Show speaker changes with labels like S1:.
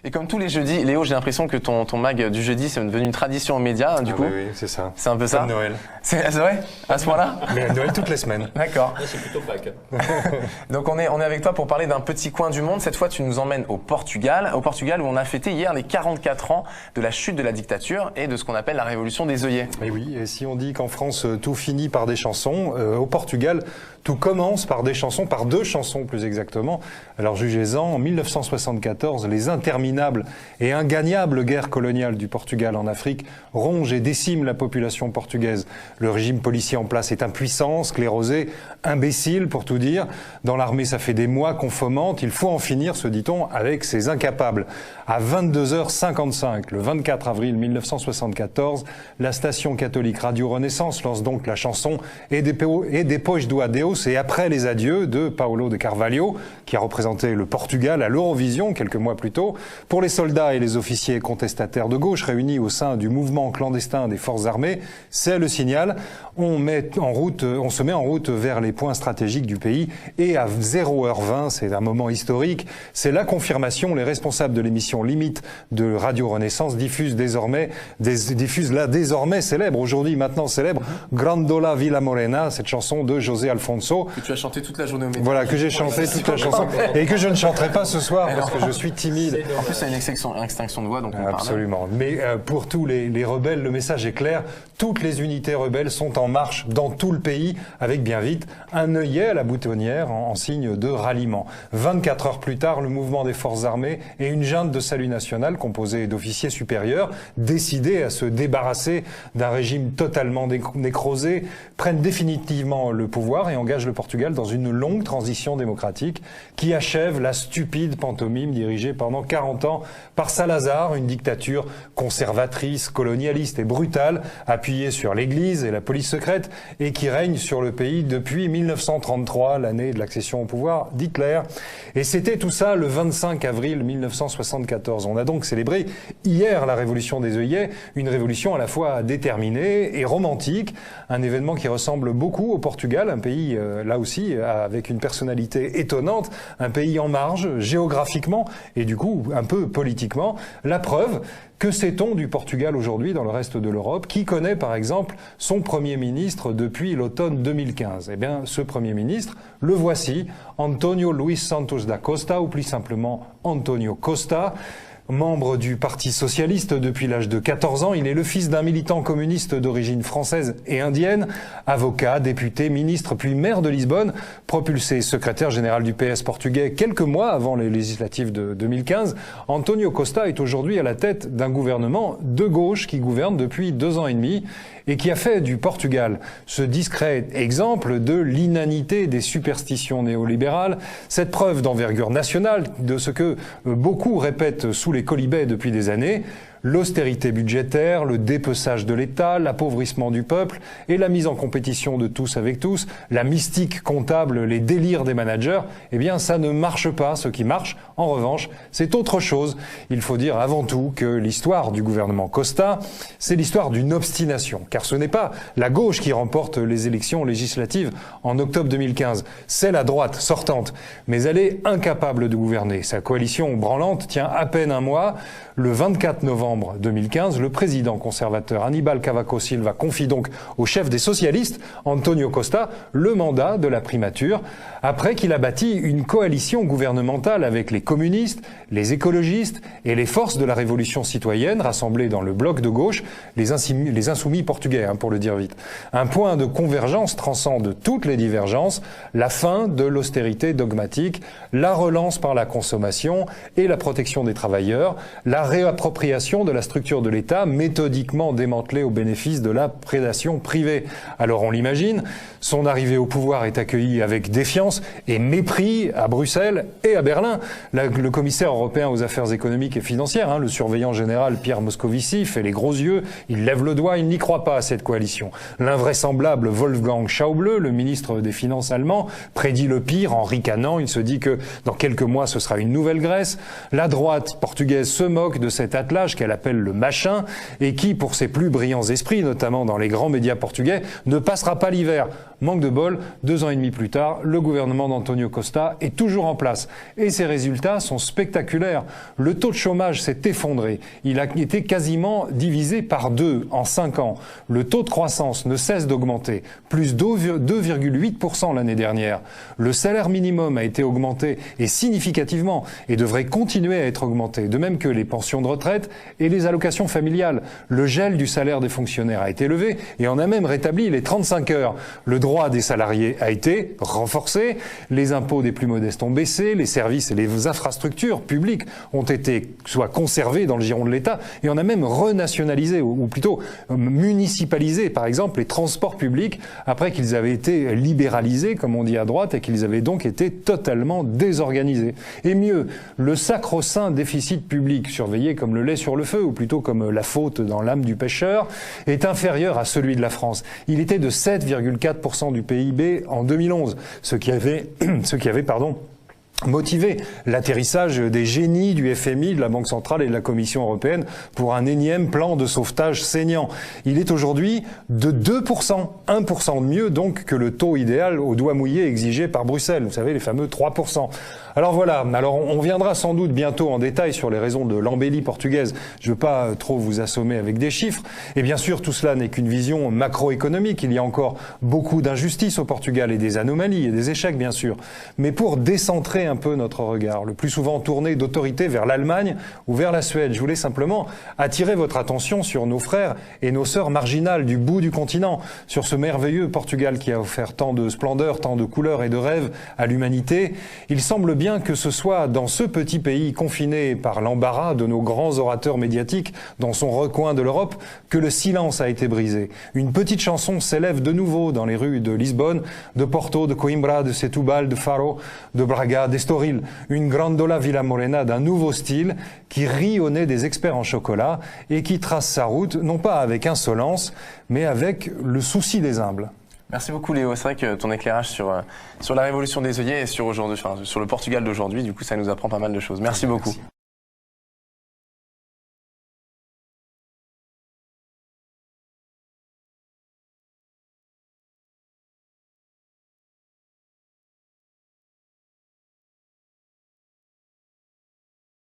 S1: Et comme tous les jeudis, Léo, j'ai l'impression que ton mag du jeudi, c'est devenu une tradition aux médias, du coup.
S2: Oui, c'est ça.
S1: C'est un peu ça.
S2: Comme Noël.
S1: C'est vrai, à ce point-là.
S2: Mais Noël toutes les semaines.
S1: D'accord.
S3: C'est plutôt Pâques.
S1: Donc on est avec toi pour parler d'un petit coin du monde. Cette fois, tu nous emmènes au Portugal où on a fêté hier les 44 ans de la chute de la dictature et de ce qu'on appelle la révolution des œillets.
S2: Et oui, et si on dit qu'en France, tout finit par des chansons, au Portugal, tout commence par des chansons, par deux chansons plus exactement. Alors jugez-en, en 1974, les interminables et ingagnables guerres coloniales du Portugal en Afrique rongent et déciment la population portugaise. Le régime policier en place est impuissant, sclérosé, imbécile pour tout dire. Dans l'armée, ça fait des mois qu'on fomente. Il faut en finir, se dit-on, avec ces incapables. À 22h55, le 24 avril 1974, la station catholique Radio Renaissance lance donc la chanson Et Depois do Adeus, et après les adieux de Paulo de Carvalho, qui a représenté le Portugal à l'Eurovision quelques mois plus tôt. Pour les soldats et les officiers contestataires de gauche réunis au sein du mouvement clandestin des forces armées, c'est le signal. On se met en route vers les points stratégiques du pays, et à 0h20, c'est un moment historique, c'est la confirmation. Les responsables de l'émission Limite de Radio Renaissance diffusent la désormais célèbre, aujourd'hui maintenant célèbre, Grandola Vila Morena, cette chanson de José Alfonso.
S1: Que tu as chanté toute la journée au métro.
S2: Voilà, que j'ai chanté toute la chanson et que je ne chanterai pas ce soir parce que je suis timide.
S1: En plus, c'est une extinction de voix, donc on
S2: Absolument. Mais pour tous les rebelles, le message est clair. Toutes les unités rebelles sont en marche dans tout le pays, avec bien vite un œillet à la boutonnière en signe de ralliement. 24 heures plus tard, le mouvement des forces armées et une junte de salut national composée d'officiers supérieurs, décidés à se débarrasser d'un régime totalement nécrosé, prennent définitivement le pouvoir et engagent le Portugal dans une longue transition démocratique qui achève la stupide pantomime dirigée pendant 40 ans par Salazar, une dictature conservatrice, colonialiste et brutale, appuyée sur l'Église et la police secrète, et qui règne sur le pays depuis 1933, l'année de l'accession au pouvoir d'Hitler. Et c'était tout ça le 25 avril 1974. On a donc célébré hier la révolution des œillets, une révolution à la fois déterminée et romantique, un événement qui ressemble beaucoup au Portugal, un pays là aussi avec une personnalité étonnante, un pays en marge géographiquement et du coup un peu politiquement. La preuve, que sait-on du Portugal aujourd'hui dans le reste de l'Europe? Qui connaît par exemple son Premier ministre depuis l'automne 2015? Eh bien, ce Premier ministre, le voici, António Luís Santos da Costa, ou plus simplement António Costa. Membre du Parti socialiste depuis l'âge de 14 ans, il est le fils d'un militant communiste d'origine française et indienne, avocat, député, ministre, puis maire de Lisbonne, propulsé secrétaire général du PS portugais quelques mois avant les législatives de 2015. António Costa est aujourd'hui à la tête d'un gouvernement de gauche qui gouverne depuis 2 ans et demi et qui a fait du Portugal ce discret exemple de l'inanité des superstitions néolibérales, cette preuve d'envergure nationale de ce que beaucoup répètent sous les quolibets depuis des années: l'austérité budgétaire, le dépeçage de l'État, l'appauvrissement du peuple et la mise en compétition de tous avec tous, la mystique comptable, les délires des managers. Eh bien, ça ne marche pas. Ce qui marche, en revanche, c'est autre chose. Il faut dire avant tout que l'histoire du gouvernement Costa, c'est l'histoire d'une obstination. Car ce n'est pas la gauche qui remporte les élections législatives en octobre 2015. C'est la droite sortante. Mais elle est incapable de gouverner. Sa coalition branlante tient à peine un mois. Le 24 novembre 2015, le président conservateur Aníbal Cavaco Silva confie donc au chef des socialistes, António Costa, le mandat de la primature, après qu'il a bâti une coalition gouvernementale avec les communistes, les écologistes et les forces de la révolution citoyenne rassemblées dans le bloc de gauche, les insoumis portugais, pour le dire vite. Un point de convergence transcende toutes les divergences, la fin de l'austérité dogmatique, la relance par la consommation et la protection des travailleurs, la réappropriation de la structure de l'État méthodiquement démantelée au bénéfice de la prédation privée. Alors on l'imagine, son arrivée au pouvoir est accueillie avec défiance et mépris à Bruxelles et à Berlin. Le commissaire européen aux affaires économiques et financières, le surveillant général Pierre Moscovici, fait les gros yeux, il lève le doigt, il n'y croit pas à cette coalition. L'invraisemblable Wolfgang Schäuble, le ministre des Finances allemand, prédit le pire en ricanant. Il se dit que dans quelques mois ce sera une nouvelle Grèce. La droite portugaise se moque de cet attelage qu'elle appelle le machin et qui, pour ses plus brillants esprits, notamment dans les grands médias portugais, ne passera pas l'hiver. Manque de bol, 2 ans et demi plus tard, le gouvernement d'Antonio Costa est toujours en place. Et ses résultats sont spectaculaires. Le taux de chômage s'est effondré. Il a été quasiment divisé par 2 en 5 ans. Le taux de croissance ne cesse d'augmenter, plus 2,8% l'année dernière. Le salaire minimum a été augmenté, et significativement, et devrait continuer à être augmenté, de même que les pensions de retraite et les allocations familiales. Le gel du salaire des fonctionnaires a été levé, et on a même rétabli les 35 heures. Le droit des salariés a été renforcé, les impôts des plus modestes ont baissé, les services et les infrastructures publiques ont été soit conservés dans le giron de l'État, et on a même renationalisé, ou plutôt municipalisé, par exemple, les transports publics, après qu'ils avaient été libéralisés, comme on dit à droite, et qu'ils avaient donc été totalement désorganisés. Et mieux, le sacro-saint déficit public, surveillé comme le lait sur le feu, ou plutôt comme la faute dans l'âme du pêcheur, est inférieur à celui de la France. Il était de 7,4% du PIB en 2011, ce qui avait motivé l'atterrissage des génies du FMI, de la Banque centrale et de la Commission européenne pour un énième plan de sauvetage saignant. Il est aujourd'hui de 2%, 1% de mieux donc que le taux idéal au doigt mouillé exigé par Bruxelles, vous savez, les fameux 3%. Alors voilà, on viendra sans doute bientôt en détail sur les raisons de l'embellie portugaise. Je ne veux pas trop vous assommer avec des chiffres. Et bien sûr, tout cela n'est qu'une vision macroéconomique. Il y a encore beaucoup d'injustices au Portugal et des anomalies et des échecs, bien sûr. Mais pour décentrer un peu notre regard, le plus souvent tourné d'autorité vers l'Allemagne ou vers la Suède, je voulais simplement attirer votre attention sur nos frères et nos sœurs marginales du bout du continent, sur ce merveilleux Portugal qui a offert tant de splendeur, tant de couleurs et de rêves à l'humanité. Il semble bien que ce soit dans ce petit pays confiné par l'embarras de nos grands orateurs médiatiques dans son recoin de l'Europe que le silence a été brisé. Une petite chanson s'élève de nouveau dans les rues de Lisbonne, de Porto, de Coimbra, de Setúbal, de Faro, de Braga, d'Estoril. Une Grandola Vila Morena d'un nouveau style qui rit au nez des experts en chocolat et qui trace sa route non pas avec insolence mais avec le souci des humbles.
S1: Merci beaucoup Léo, c'est vrai que ton éclairage sur la révolution des œillets et sur le Portugal d'aujourd'hui, du coup ça nous apprend pas mal de choses. Merci beaucoup.